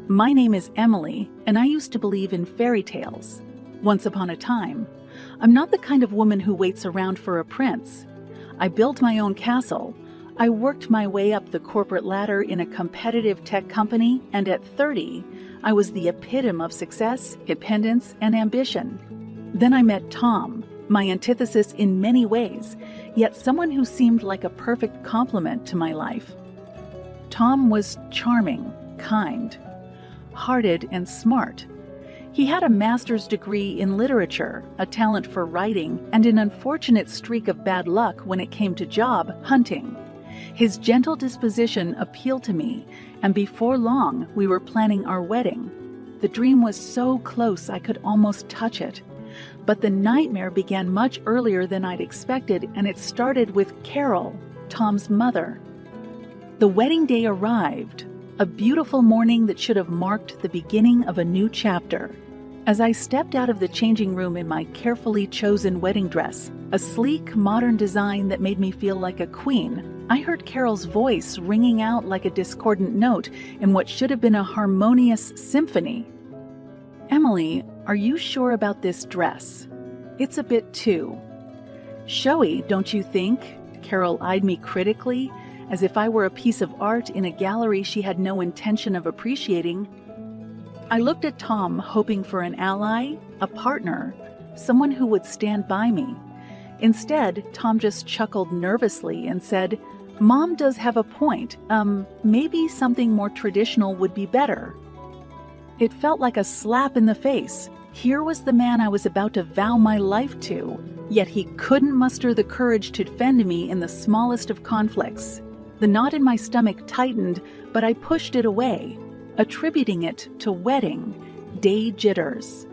My name is Emily, and I used to believe in fairy tales. Once upon a time, I'm not the kind of woman who waits around for a prince. I built my own castle. I worked my way up the corporate ladder in a competitive tech company, and at 30, I was the epitome of success, independence, and ambition. Then I met Tom, my antithesis in many ways, yet someone who seemed like a perfect complement to my life. Tom was charming, kind, hearted, and smart. He had a master's degree in literature, a talent for writing, and an unfortunate streak of bad luck when it came to job hunting. His gentle disposition appealed to me, and before long we were planning our wedding. The dream was so close I could almost touch it. But the nightmare began much earlier than I'd expected, and it started with Carol, Tom's mother. The wedding day arrived, a beautiful morning that should have marked the beginning of a new chapter. As I stepped out of the changing room in my carefully chosen wedding dress, a sleek, modern design that made me feel like a queen, I heard Carol's voice ringing out like a discordant note in what should have been a harmonious symphony. "Emily, are you sure about this dress? It's a bit too showy, don't you think?" Carol eyed me critically, as if I were a piece of art in a gallery she had no intention of appreciating. I looked at Tom, hoping for an ally, a partner, someone who would stand by me. Instead, Tom just chuckled nervously and said, "Mom does have a point. Maybe something more traditional would be better." It felt like a slap in the face. Here was the man I was about to vow my life to, yet he couldn't muster the courage to defend me in the smallest of conflicts. The knot in my stomach tightened, but I pushed it away, attributing it to wedding day jitters.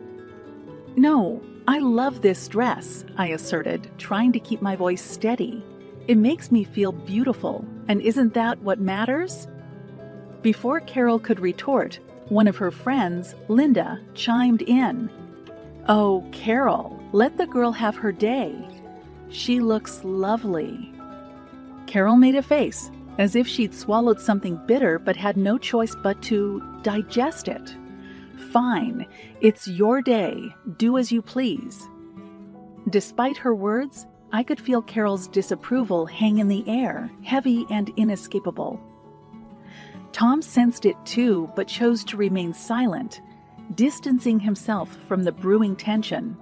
"No, I love this dress," I asserted, trying to keep my voice steady. "It makes me feel beautiful, and isn't that what matters?" Before Carol could retort, one of her friends, Linda, chimed in. "Oh, Carol, let the girl have her day. She looks lovely." Carol made a face, as if she'd swallowed something bitter but had no choice but to digest it. "Fine, it's your day. Do as you please." Despite her words, I could feel Carol's disapproval hang in the air, heavy and inescapable. Tom sensed it too, but chose to remain silent, distancing himself from the brewing tension.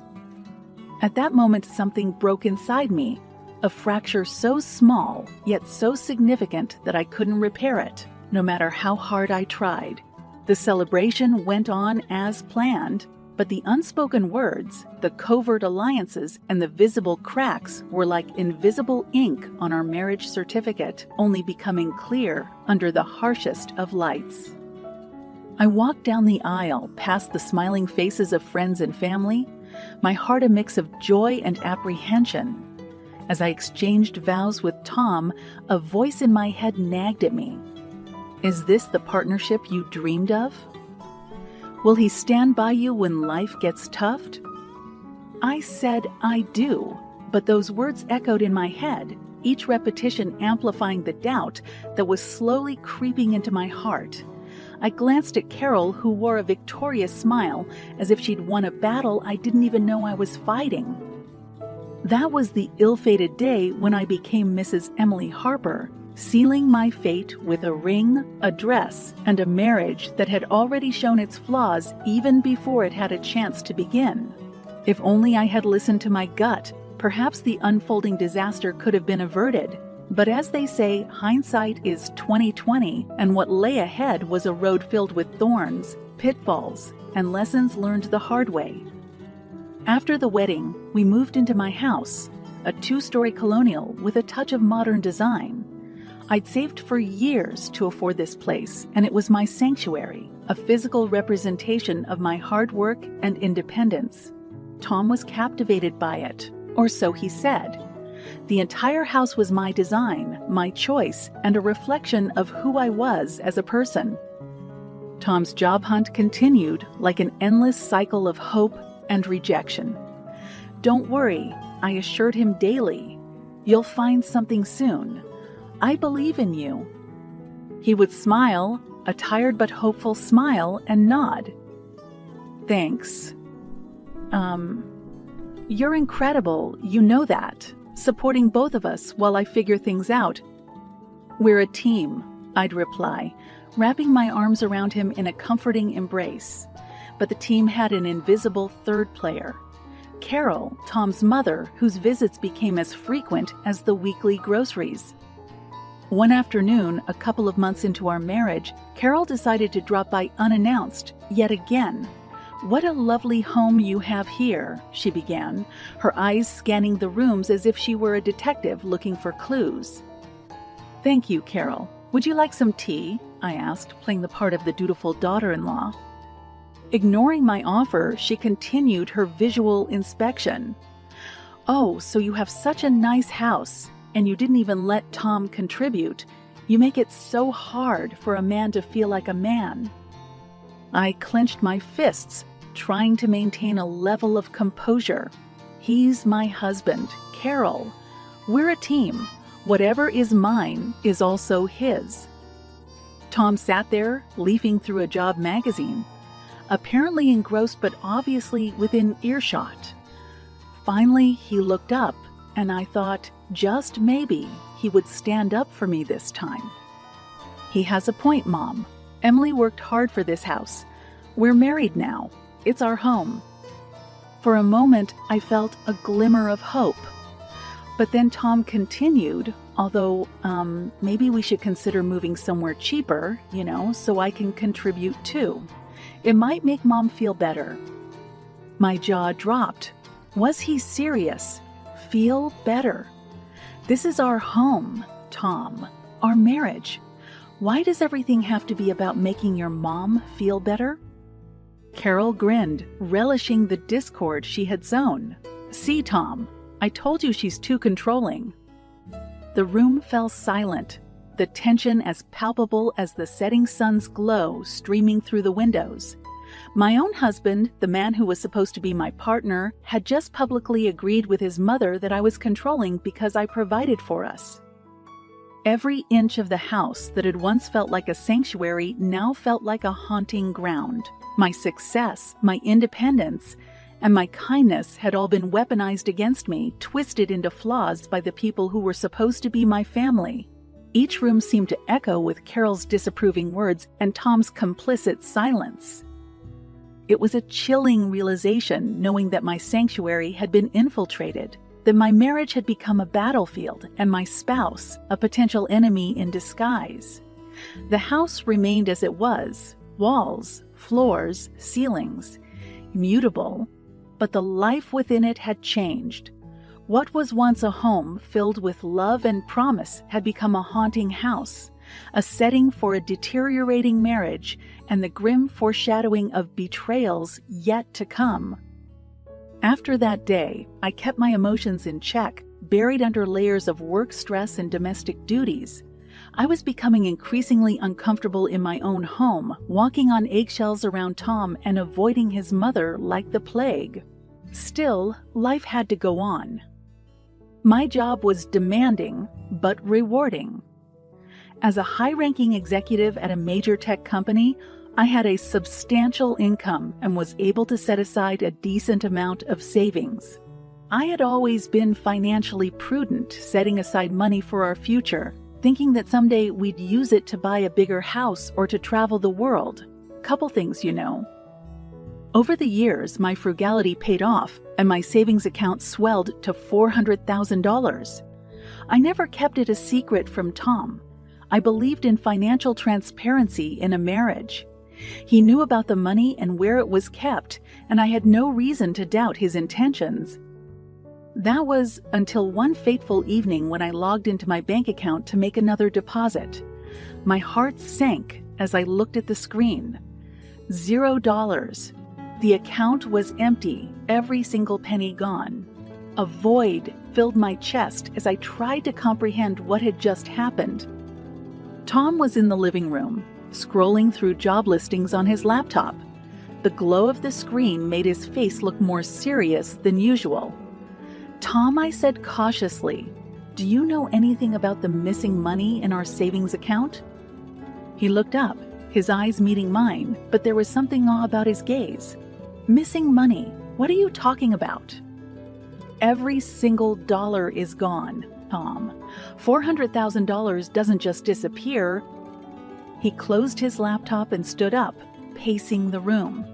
At that moment, something broke inside me, a fracture so small, yet so significant that I couldn't repair it, no matter how hard I tried. The celebration went on as planned, but the unspoken words, the covert alliances, and the visible cracks were like invisible ink on our marriage certificate, only becoming clear under the harshest of lights. I walked down the aisle, past the smiling faces of friends and family, my heart a mix of joy and apprehension. As I exchanged vows with Tom, a voice in my head nagged at me. "Is this the partnership you dreamed of? Will he stand by you when life gets tough?" I said I do, but those words echoed in my head, each repetition amplifying the doubt that was slowly creeping into my heart. I glanced at Carol, who wore a victorious smile, as if she'd won a battle I didn't even know I was fighting. That was the ill-fated day when I became Mrs. Emily Harper, sealing my fate with a ring, a dress, and a marriage that had already shown its flaws even before it had a chance to begin. If only I had listened to my gut, perhaps the unfolding disaster could have been averted. But as they say, hindsight is 20/20, and what lay ahead was a road filled with thorns, pitfalls, and lessons learned the hard way. After the wedding, we moved into my house, a 2-story colonial with a touch of modern design. I'd saved for years to afford this place, and it was my sanctuary, a physical representation of my hard work and independence. Tom was captivated by it, or so he said. The entire house was my design, my choice, and a reflection of who I was as a person. Tom's job hunt continued like an endless cycle of hope and rejection. "Don't worry," I assured him daily. "You'll find something soon. I believe in you." He would smile, a tired but hopeful smile and nod. Thanks. You're incredible, you know that, supporting both of us while I figure things out. We're a team, I'd reply, wrapping my arms around him in a comforting embrace. But the team had an invisible third player. Carol, Tom's mother, whose visits became as frequent as the weekly groceries. One afternoon, a couple of months into our marriage, Carol decided to drop by unannounced, yet again. "What a lovely home you have here," she began, her eyes scanning the rooms as if she were a detective looking for clues. "Thank you, Carol. Would you like some tea?" I asked, playing the part of the dutiful daughter-in-law. Ignoring my offer, she continued her visual inspection. "Oh, so you have such a nice house, and you didn't even let Tom contribute. You make it so hard for a man to feel like a man." I clenched my fists, trying to maintain a level of composure. He's my husband, Carol. We're a team. Whatever is mine is also his. Tom sat there, leafing through a job magazine, apparently engrossed but obviously within earshot. Finally, he looked up, and I thought, just maybe, he would stand up for me this time. "He has a point, Mom. Emily worked hard for this house. We're married now. It's our home." For a moment, I felt a glimmer of hope. But then Tom continued, although, maybe we should consider moving somewhere cheaper, so I can contribute too. It might make Mom feel better. My jaw dropped. Was he serious? Feel better? This is our home, Tom. Our marriage. Why does everything have to be about making your mom feel better? Carol grinned, relishing the discord she had sown. "See, Tom, I told you she's too controlling." The room fell silent, the tension as palpable as the setting sun's glow streaming through the windows. My own husband, the man who was supposed to be my partner, had just publicly agreed with his mother that I was controlling because I provided for us. Every inch of the house that had once felt like a sanctuary now felt like a haunting ground. My success, my independence, and my kindness had all been weaponized against me, twisted into flaws by the people who were supposed to be my family. Each room seemed to echo with Carol's disapproving words and Tom's complicit silence. It was a chilling realization knowing that my sanctuary had been infiltrated, that my marriage had become a battlefield and my spouse a potential enemy in disguise. The house remained as it was, walls, floors, ceilings, immutable, but the life within it had changed. What was once a home filled with love and promise had become a haunting house, a setting for a deteriorating marriage and the grim foreshadowing of betrayals yet to come. After that day, I kept my emotions in check, buried under layers of work stress and domestic duties. I was becoming increasingly uncomfortable in my own home, walking on eggshells around Tom and avoiding his mother like the plague. Still, life had to go on. My job was demanding, but rewarding. As a high-ranking executive at a major tech company, I had a substantial income and was able to set aside a decent amount of savings. I had always been financially prudent, setting aside money for our future, thinking that someday we'd use it to buy a bigger house or to travel the world. Couple things, Over the years, my frugality paid off, and my savings account swelled to $400,000. I never kept it a secret from Tom. I believed in financial transparency in a marriage. He knew about the money and where it was kept, and I had no reason to doubt his intentions. That was until one fateful evening when I logged into my bank account to make another deposit. My heart sank as I looked at the screen. $0. The account was empty, every single penny gone. A void filled my chest as I tried to comprehend what had just happened. Tom was in the living room, scrolling through job listings on his laptop. The glow of the screen made his face look more serious than usual. "Tom," I said cautiously, "do you know anything about the missing money in our savings account?" He looked up, his eyes meeting mine, but there was something odd about his gaze. Missing money. What are you talking about? Every single dollar is gone, Tom. $400,000 doesn't just disappear. He closed his laptop and stood up, pacing the room.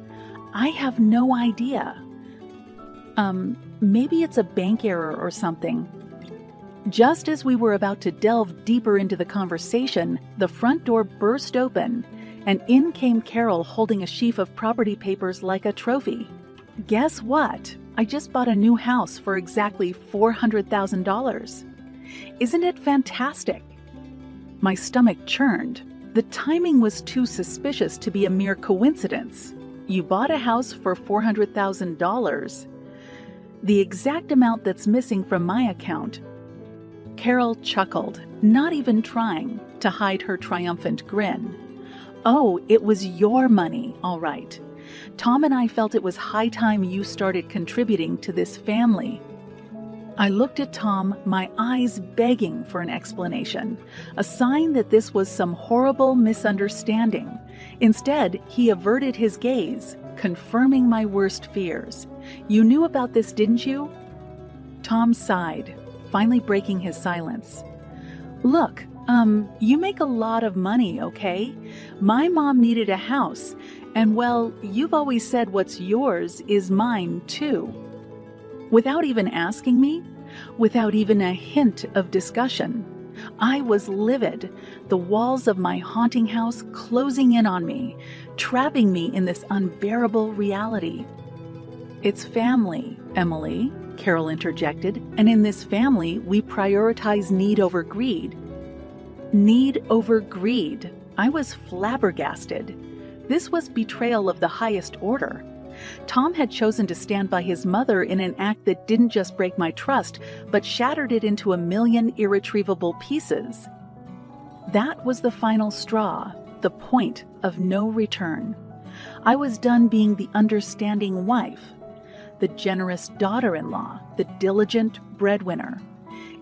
I have no idea. Maybe it's a bank error or something. Just as we were about to delve deeper into the conversation, the front door burst open, and in came Carol holding a sheaf of property papers like a trophy. Guess what? I just bought a new house for exactly $400,000. Isn't it fantastic? My stomach churned. The timing was too suspicious to be a mere coincidence. You bought a house for $400,000. The exact amount that's missing from my account. Carol chuckled, not even trying to hide her triumphant grin. Oh, it was your money, all right. Tom and I felt it was high time you started contributing to this family. I looked at Tom, my eyes begging for an explanation, a sign that this was some horrible misunderstanding. Instead, he averted his gaze, confirming my worst fears. You knew about this, didn't you? Tom sighed, finally breaking his silence. Look, you make a lot of money, okay? My mom needed a house, and well, you've always said what's yours is mine too. Without even asking me, without even a hint of discussion, I was livid, the walls of my haunting house closing in on me, trapping me in this unbearable reality. It's family, Emily, Carol interjected, and in this family, we prioritize need over greed. Need over greed. I was flabbergasted. This was betrayal of the highest order. Tom had chosen to stand by his mother in an act that didn't just break my trust, but shattered it into a million irretrievable pieces. That was the final straw, the point of no return. I was done being the understanding wife, the generous daughter-in-law, the diligent breadwinner.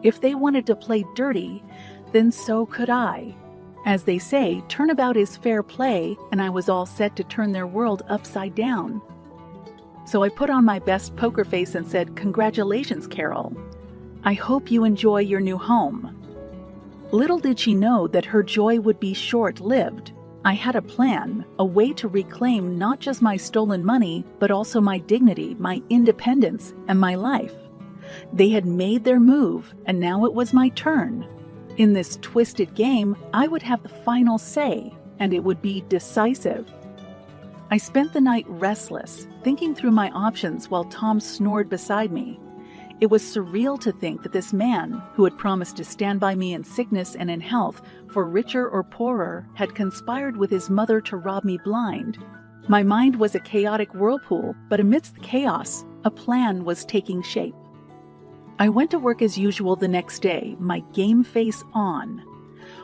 If they wanted to play dirty, then so could I. As they say, turnabout is fair play, and I was all set to turn their world upside down. So I put on my best poker face and said, "Congratulations, Carol. I hope you enjoy your new home." Little did she know that her joy would be short-lived. I had a plan, a way to reclaim not just my stolen money, but also my dignity, my independence, and my life. They had made their move, and now it was my turn. In this twisted game, I would have the final say, and it would be decisive. I spent the night restless, thinking through my options while Tom snored beside me. It was surreal to think that this man, who had promised to stand by me in sickness and in health, for richer or poorer, had conspired with his mother to rob me blind. My mind was a chaotic whirlpool, but amidst the chaos, a plan was taking shape. I went to work as usual the next day, my game face on.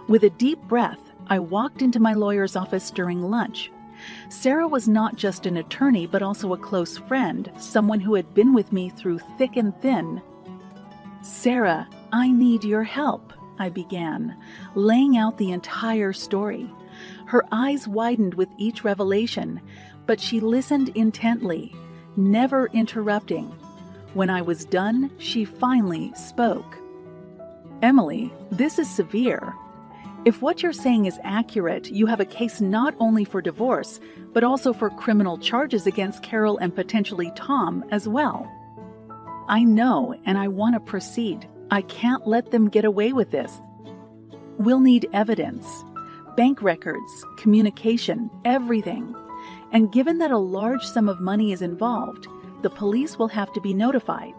With a deep breath, I walked into my lawyer's office during lunch. Sarah was not just an attorney, but also a close friend, someone who had been with me through thick and thin. "Sarah, I need your help," I began, laying out the entire story. Her eyes widened with each revelation, but she listened intently, never interrupting. When I was done, she finally spoke. "Emily, this is severe. If what you're saying is accurate, you have a case not only for divorce, but also for criminal charges against Carol and potentially Tom as well." "I know, and I want to proceed. I can't let them get away with this. We'll need evidence, bank records, communication, everything. And given that a large sum of money is involved, the police will have to be notified."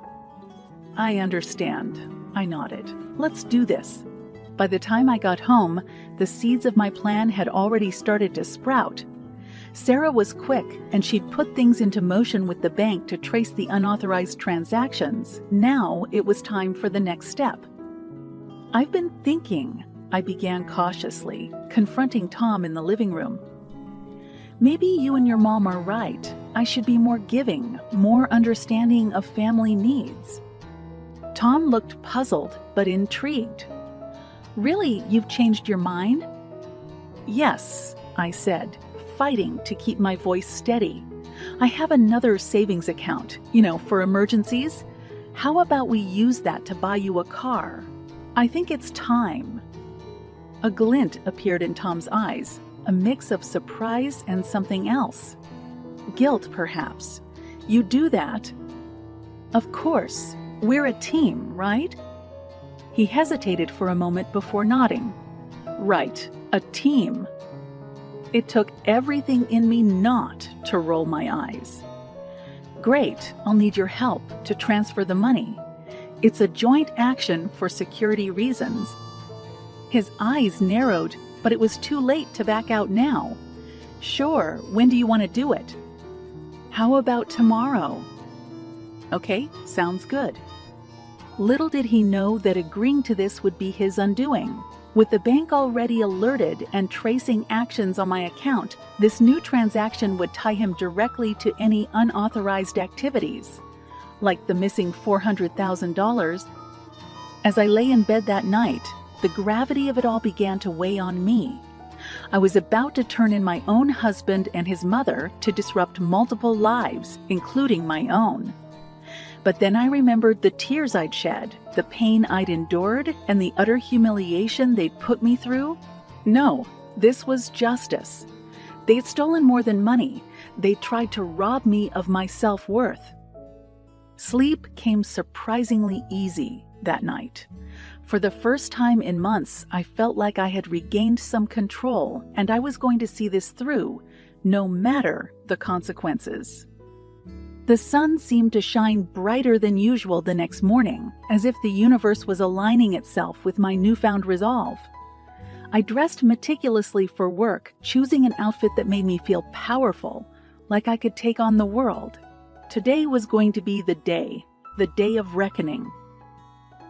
"I understand," I nodded. "Let's do this." By the time I got home, the seeds of my plan had already started to sprout. Sarah was quick, and she'd put things into motion with the bank to trace the unauthorized transactions. Now it was time for the next step. "I've been thinking," I began cautiously, confronting Tom in the living room. "Maybe you and your mom are right. I should be more giving, more understanding of family needs." Tom looked puzzled, but intrigued. "Really, you've changed your mind?" "Yes, I said, fighting to keep my voice steady. I have another savings account, for emergencies. How about we use that to buy you a car? I think it's time. A glint appeared in Tom's eyes, a mix of surprise and something else. Guilt, perhaps. You do that? Of course. We're a team, right? He hesitated for a moment before nodding. Right, a team. It took everything in me not to roll my eyes. Great, I'll need your help to transfer the money. It's a joint action for security reasons. His eyes narrowed, but it was too late to back out now. Sure, when do you want to do it? How about tomorrow? Okay, sounds good. Little did he know that agreeing to this would be his undoing. With the bank already alerted and tracing actions on my account, this new transaction would tie him directly to any unauthorized activities, like the missing $400,000. As I lay in bed that night, the gravity of it all began to weigh on me. I was about to turn in my own husband and his mother to disrupt multiple lives, including my own. But then I remembered the tears I'd shed, the pain I'd endured, and the utter humiliation they'd put me through. No, this was justice. They'd stolen more than money. They'd tried to rob me of my self-worth. Sleep came surprisingly easy that night. For the first time in months, I felt like I had regained some control, and I was going to see this through, no matter the consequences. The sun seemed to shine brighter than usual the next morning, as if the universe was aligning itself with my newfound resolve. I dressed meticulously for work, choosing an outfit that made me feel powerful, like I could take on the world. Today was going to be the day of reckoning.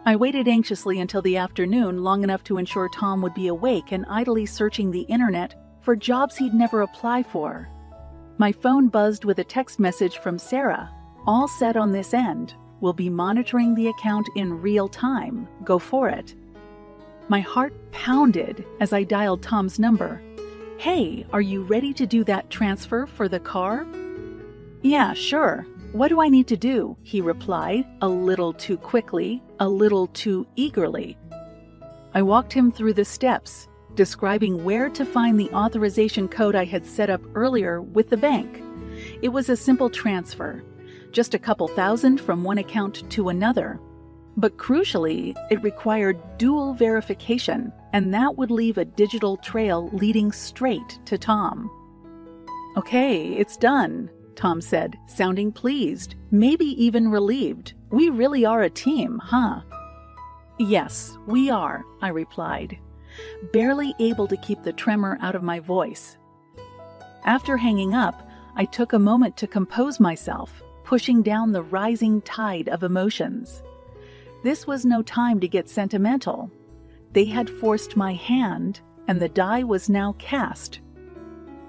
I waited anxiously until the afternoon, long enough to ensure Tom would be awake and idly searching the internet for jobs he'd never apply for. My phone buzzed with a text message from Sarah. All set on this end. We'll be monitoring the account in real time. Go for it. My heart pounded as I dialed Tom's number. Hey, are you ready to do that transfer for the car? Yeah, sure. What do I need to do? He replied, a little too quickly, a little too eagerly. I walked him through the steps, describing where to find the authorization code I had set up earlier with the bank. It was a simple transfer, just a couple thousand from one account to another. But crucially, it required dual verification, and that would leave a digital trail leading straight to Tom. Okay, it's done, Tom said, sounding pleased, maybe even relieved. We really are a team, huh? Yes, we are, I replied, barely able to keep the tremor out of my voice. After hanging up, I took a moment to compose myself, pushing down the rising tide of emotions. This was no time to get sentimental. They had forced my hand, and the die was now cast.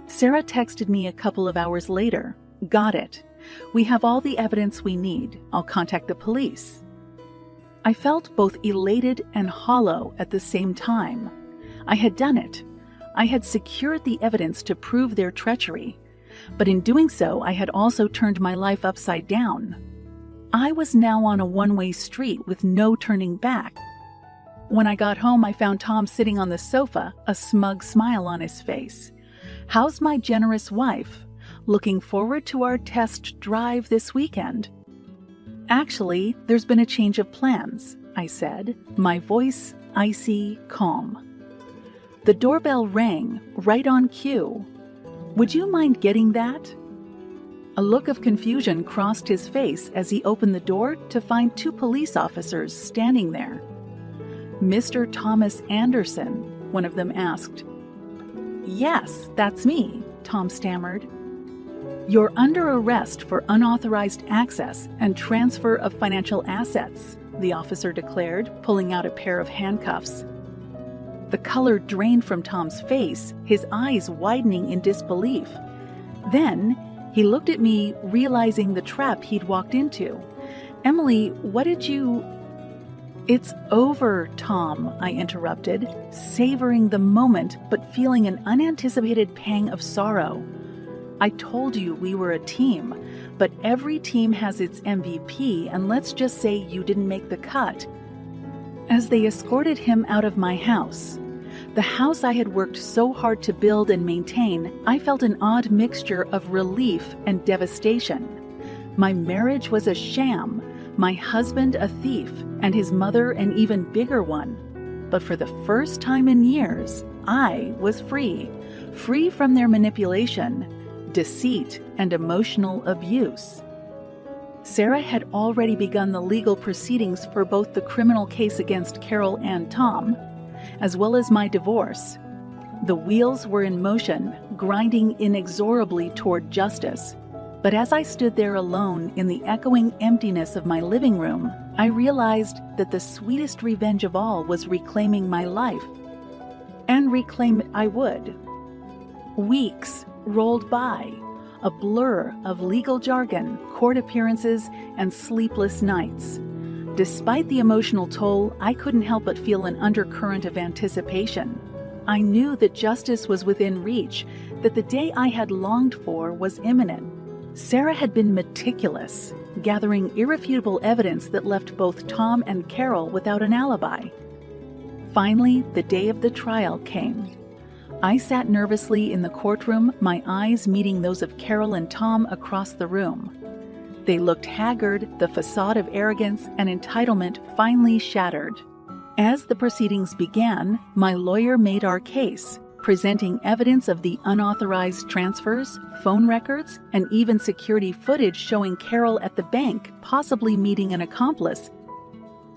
Sarah texted me a couple of hours later. Got it. We have all the evidence we need. I'll contact the police. I felt both elated and hollow at the same time. I had done it. I had secured the evidence to prove their treachery. But in doing so, I had also turned my life upside down. I was now on a one-way street with no turning back. When I got home, I found Tom sitting on the sofa, a smug smile on his face. How's my generous wife? Looking forward to our test drive this weekend. Actually, there's been a change of plans, I said, my voice icy calm. The doorbell rang, right on cue. Would you mind getting that? A look of confusion crossed his face as he opened the door to find two police officers standing there. Mr. Thomas Anderson, one of them asked. Yes, that's me, Tom stammered. You're under arrest for unauthorized access and transfer of financial assets, the officer declared, pulling out a pair of handcuffs. The color drained from Tom's face, his eyes widening in disbelief. Then, he looked at me, realizing the trap he'd walked into. Emily, what did you... "It's over, Tom," I interrupted, savoring the moment but feeling an unanticipated pang of sorrow. "I told you we were a team, but every team has its MVP, and let's just say you didn't make the cut." As they escorted him out of my house, the house I had worked so hard to build and maintain, I felt an odd mixture of relief and devastation. My marriage was a sham, my husband a thief, and his mother an even bigger one. But for the first time in years, I was free from their manipulation, deceit, and emotional abuse. Sarah had already begun the legal proceedings for both the criminal case against Carol and Tom, as well as my divorce. The wheels were in motion, grinding inexorably toward justice. But as I stood there alone in the echoing emptiness of my living room, I realized that the sweetest revenge of all was reclaiming my life. And reclaim it I would. Weeks rolled by, a blur of legal jargon, court appearances, and sleepless nights. Despite the emotional toll, I couldn't help but feel an undercurrent of anticipation. I knew that justice was within reach, that the day I had longed for was imminent. Sarah had been meticulous, gathering irrefutable evidence that left both Tom and Carol without an alibi. Finally, the day of the trial came. I sat nervously in the courtroom, my eyes meeting those of Carol and Tom across the room. They looked haggard, the facade of arrogance and entitlement finally shattered. As the proceedings began, my lawyer made our case, presenting evidence of the unauthorized transfers, phone records, and even security footage showing Carol at the bank, possibly meeting an accomplice.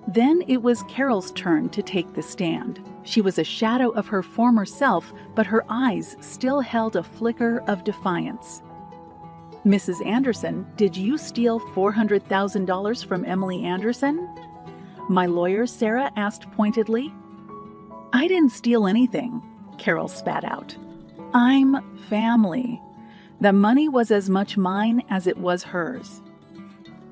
Then it was Carol's turn to take the stand. She was a shadow of her former self, but her eyes still held a flicker of defiance. "Mrs. Anderson, did you steal $400,000 from Emily Anderson?" my lawyer Sarah asked pointedly. "I didn't steal anything," Carol spat out. "I'm family. The money was as much mine as it was hers."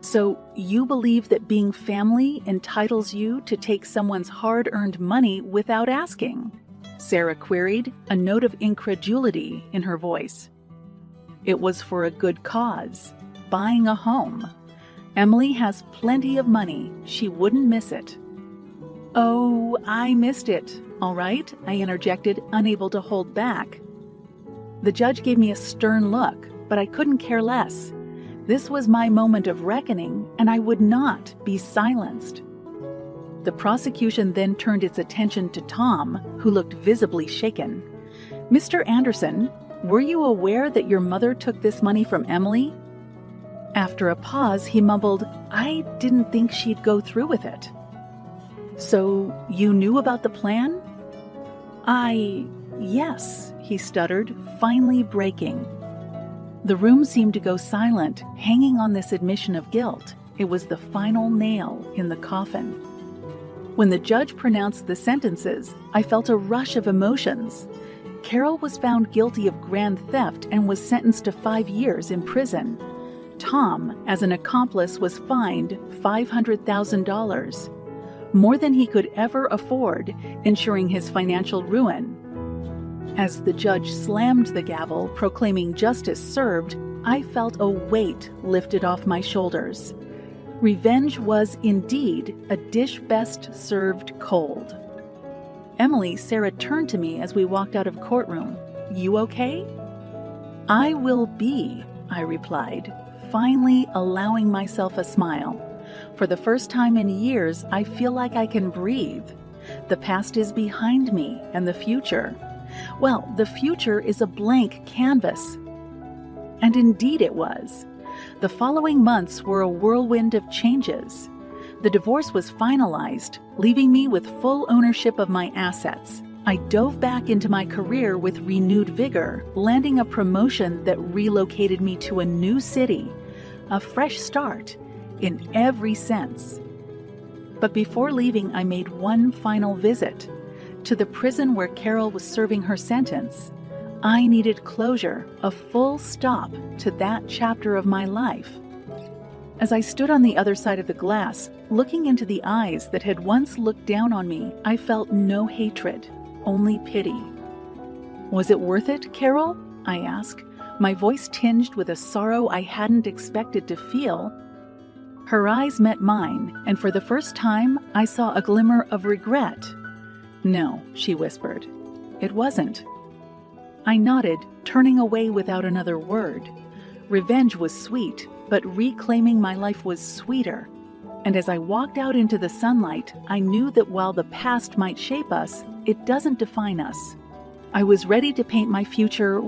"So you believe that being family entitles you to take someone's hard-earned money without asking?" Sarah queried, a note of incredulity in her voice. "It was for a good cause, buying a home. Emily has plenty of money. She wouldn't miss it." "Oh, I missed it. All right," I interjected, unable to hold back. The judge gave me a stern look, but I couldn't care less. This was my moment of reckoning, and I would not be silenced. The prosecution then turned its attention to Tom, who looked visibly shaken. "Mr. Anderson, were you aware that your mother took this money from Emily?" After a pause, he mumbled, "I didn't think she'd go through with it." "So you knew about the plan?" Yes," he stuttered, finally breaking. The room seemed to go silent, hanging on this admission of guilt. It was the final nail in the coffin. When the judge pronounced the sentences, I felt a rush of emotions. Carol was found guilty of grand theft and was sentenced to 5 years in prison. Tom, as an accomplice, was fined $500,000, more than he could ever afford, ensuring his financial ruin. As the judge slammed the gavel, proclaiming justice served, I felt a weight lifted off my shoulders. Revenge was indeed a dish best served cold. "Emily," Sarah turned to me as we walked out of courtroom. "You okay?" "I will be," I replied, finally allowing myself a smile. For the first time in years, I feel like I can breathe. The past is behind me, and the future, well, the future is a blank canvas. And indeed it was. The following months were a whirlwind of changes. The divorce was finalized, leaving me with full ownership of my assets. I dove back into my career with renewed vigor, landing a promotion that relocated me to a new city, a fresh start in every sense. But before leaving, I made one final visit to the prison where Carol was serving her sentence. I needed closure, a full stop to that chapter of my life. As I stood on the other side of the glass, looking into the eyes that had once looked down on me, I felt no hatred, only pity. "Was it worth it, Carol?" I asked, my voice tinged with a sorrow I hadn't expected to feel. Her eyes met mine, and for the first time, I saw a glimmer of regret. "No," she whispered. "It wasn't." I nodded, turning away without another word. Revenge was sweet, but reclaiming my life was sweeter. And as I walked out into the sunlight, I knew that while the past might shape us, it doesn't define us. I was ready to paint my future